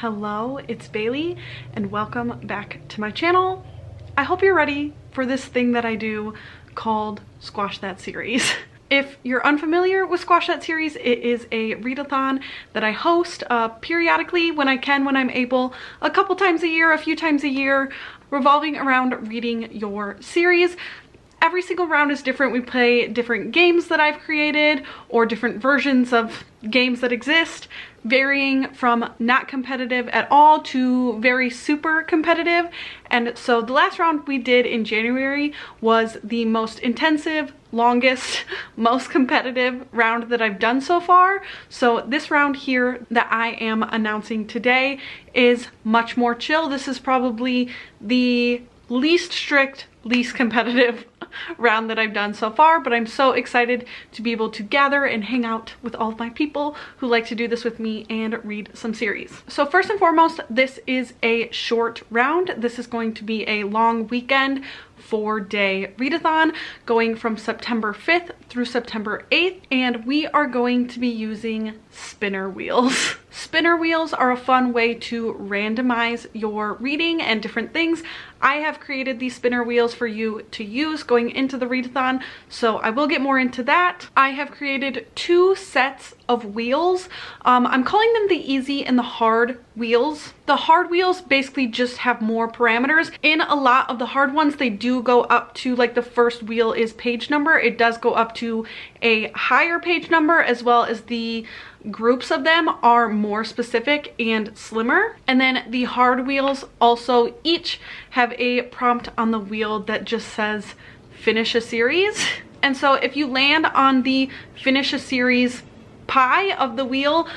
Hello, it's Bailey and welcome back to my channel. I hope you're ready for this thing that I do called Squash That Series. If you're unfamiliar with Squash That Series, it is a readathon that I host periodically when I can, when I'm able, a couple times a year, a few times a year, revolving around reading your series. Every single round is different. We play different games that I've created or different versions of games that exist, varying from not competitive at all to very super competitive. And so the last round we did in January was the most intensive, longest, most competitive round that I've done so far. So this round here that I am announcing today is much more chill. This is probably the least strict, least competitive round that I've done so far, but I'm so excited to be able to gather and hang out with all of my people who like to do this with me and read some series. So first and foremost, this is a short round. This is going to be a long weekend 4-day readathon going from September 5th through September 8th, and we are going to be using spinner wheels. Spinner wheels are a fun way to randomize your reading and different things. I have created these spinner wheels for you to use going into the readathon, so I will get more into that. I have created 2 sets of wheels. I'm calling them the easy and the hard wheels. The hard wheels basically just have more parameters. In a lot of the hard ones, they do go up to, like, the first wheel is page number. It does go up to a higher page number, as well as the groups of them are more specific and slimmer. And then the hard wheels also each have a prompt on the wheel that just says finish a series. And so if you land on the finish a series pie of the wheel,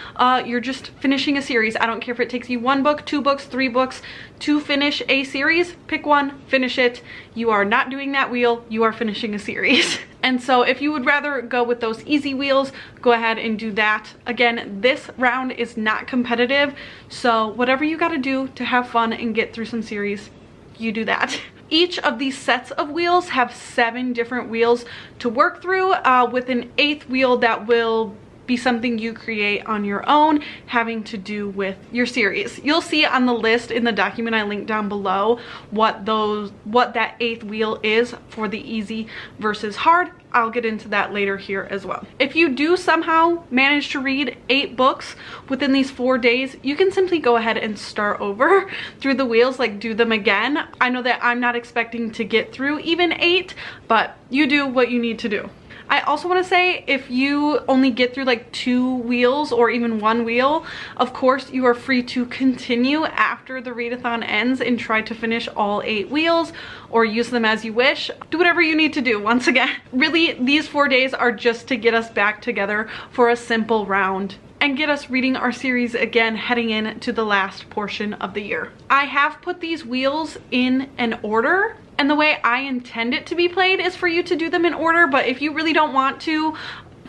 you're just finishing a series. I don't care if it takes you 1 book, 2 books, 3 books to finish a series. Pick one, finish it. You are not doing that wheel, you are finishing a series. And so if you would rather go with those easy wheels, go ahead and do that. Again, this round is not competitive, so whatever you gotta do to have fun and get through some series, you do that. Each of these sets of wheels have 7 different wheels to work through, with an 8th wheel that will be something you create on your own, having to do with your series. You'll see on the list in the document I linked down below what that 8th wheel is for the easy versus hard. I'll get into that later here as well. If you do somehow manage to read 8 books within these 4 days, you can simply go ahead and start over through the wheels, like do them again. I know that I'm not expecting to get through even 8, but you do what you need to do. I also want to say, if you only get through like 2 wheels or even 1 wheel, of course you are free to continue after the readathon ends and try to finish all 8 wheels or use them as you wish. Do whatever you need to do. Once again, really these 4 days are just to get us back together for a simple round and get us reading our series again, heading into the last portion of the year. I have put these wheels in an order, and the way I intend it to be played is for you to do them in order, but if you really don't want to,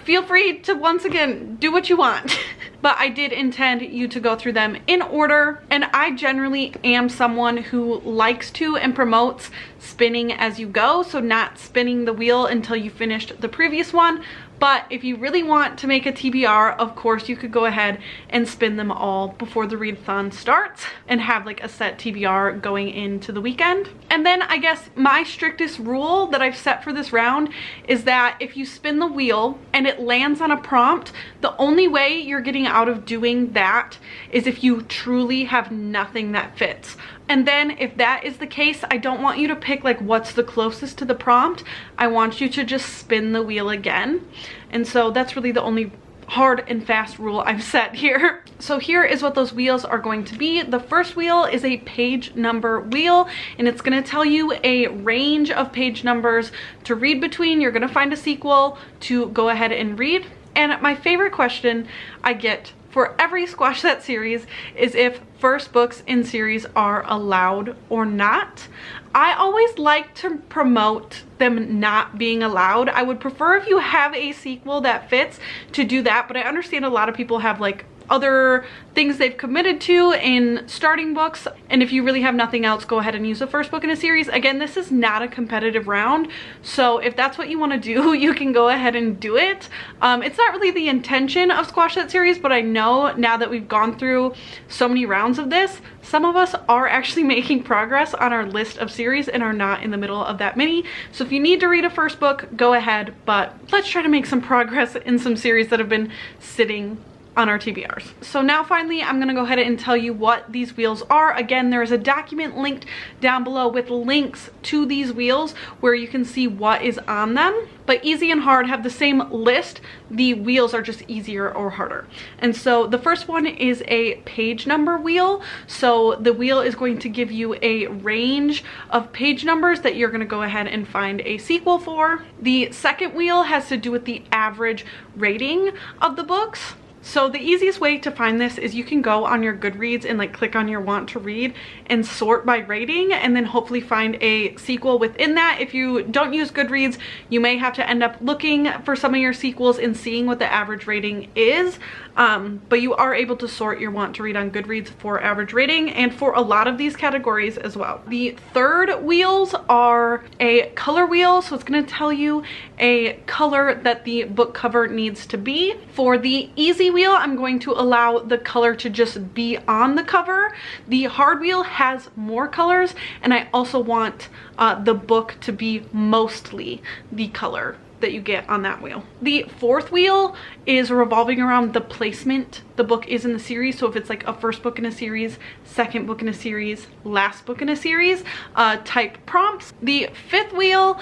feel free to, once again, do what you want. But I did intend you to go through them in order, and I generally am someone who likes to and promotes spinning as you go, so not spinning the wheel until you finished the previous one. But if you really want to make a TBR, of course you could go ahead and spin them all before the readathon starts and have like a set TBR going into the weekend. And then I guess my strictest rule that I've set for this round is that if you spin the wheel and it lands on a prompt, the only way you're getting out of doing that is if you truly have nothing that fits. And then if that is the case, I don't want you to pick like what's the closest to the prompt. I want you to just spin the wheel again. And so that's really the only hard and fast rule I've set here. So here is what those wheels are going to be. The first wheel is a page number wheel, and it's going to tell you a range of page numbers to read between. You're going to find a sequel to go ahead and read. And my favorite question I get for every Squash That series is if first books in series are allowed or not. I always like to promote them not being allowed. I would prefer if you have a sequel that fits to do that, but I understand a lot of people have like other things they've committed to in starting books. And if you really have nothing else, go ahead and use the first book in a series. Again, this is not a competitive round, so if that's what you want to do, you can go ahead and do it. It's not really the intention of Squash That Series, but I know now that we've gone through so many rounds of this, some of us are actually making progress on our list of series and are not in the middle of that many. So if you need to read a first book, go ahead, but let's try to make some progress in some series that have been sitting on our TBRs. So now finally, I'm gonna go ahead and tell you what these wheels are. Again, there is a document linked down below with links to these wheels where you can see what is on them. But easy and hard have the same list. The wheels are just easier or harder. And so the first one is a page number wheel. So the wheel is going to give you a range of page numbers that you're gonna go ahead and find a sequel for. The second wheel has to do with the average rating of the books. So the easiest way to find this is you can go on your Goodreads and like click on your want to read and sort by rating, and then hopefully find a sequel within that. If you don't use Goodreads, you may have to end up looking for some of your sequels and seeing what the average rating is. But you are able to sort your want to read on Goodreads for average rating and for a lot of these categories as well. The third wheels are a color wheel, so it's going to tell you a color that the book cover needs to be. For the easy wheel, I'm going to allow the color to just be on the cover. The hard wheel has more colors, and I also want the book to be mostly the color that you get on that wheel. The fourth wheel is revolving around the placement the book is in the series. So if it's like a first book in a series, second book in a series, last book in a series, type prompts. The fifth wheel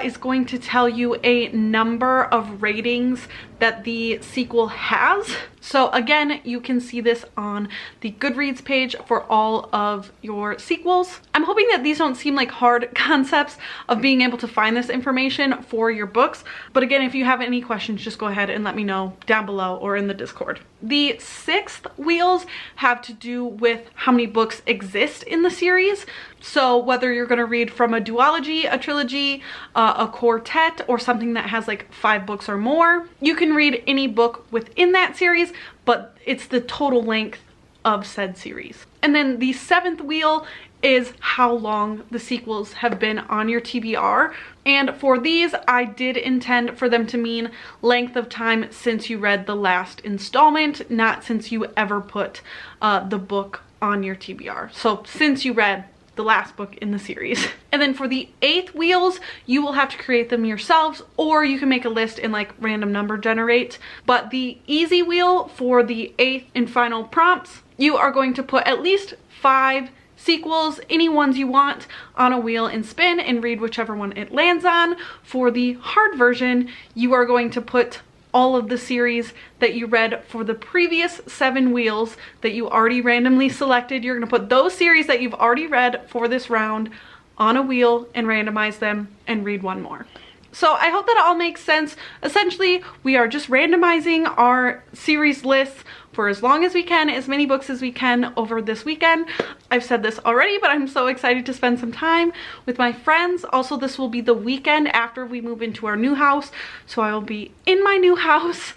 is going to tell you a number of ratings that the sequel has. So again, you can see this on the Goodreads page for all of your sequels. I'm hoping that these don't seem like hard concepts of being able to find this information for your books. But again, if you have any questions, just go ahead and let me know down below or in the Discord. The sixth wheels have to do with how many books exist in the series. So whether you're going to read from a duology, a trilogy, a quartet, or something that has like 5 books or more, you can read any book within that series, but it's the total length of said series. And then the seventh wheel is how long the sequels have been on your TBR. And for these, I did intend for them to mean length of time since you read the last installment, not since you ever put the book on your TBR. So since you read the last book in the series. And then for the eighth wheels, you will have to create them yourselves, or you can make a list and like random number generate. But the easy wheel for the eighth and final prompts, you are going to put at least 5 sequels, any ones you want, on a wheel and spin and read whichever one it lands on. For the hard version, you are going to put all of the series that you read for the previous 7 wheels that you already randomly selected. You're going to put those series that you've already read for this round on a wheel and randomize them and read one more. So I hope that all makes sense. Essentially, we are just randomizing our series lists for as long as we can, as many books as we can over this weekend. I've said this already, but I'm so excited to spend some time with my friends. Also, this will be the weekend after we move into our new house, so I will be in my new house,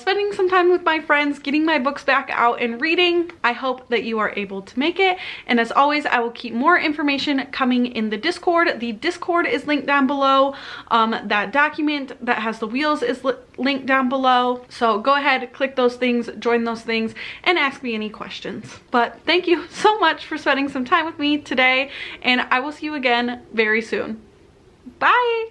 spending some time with my friends, getting my books back out and reading. I hope that you are able to make it, and as always, I will keep more information coming in the Discord. The Discord is linked down below. That document that has the wheels is linked down below, so go ahead, click those things, join those things, and ask me any questions. But thank you so much for spending some time with me today, and I will see you again very soon. Bye!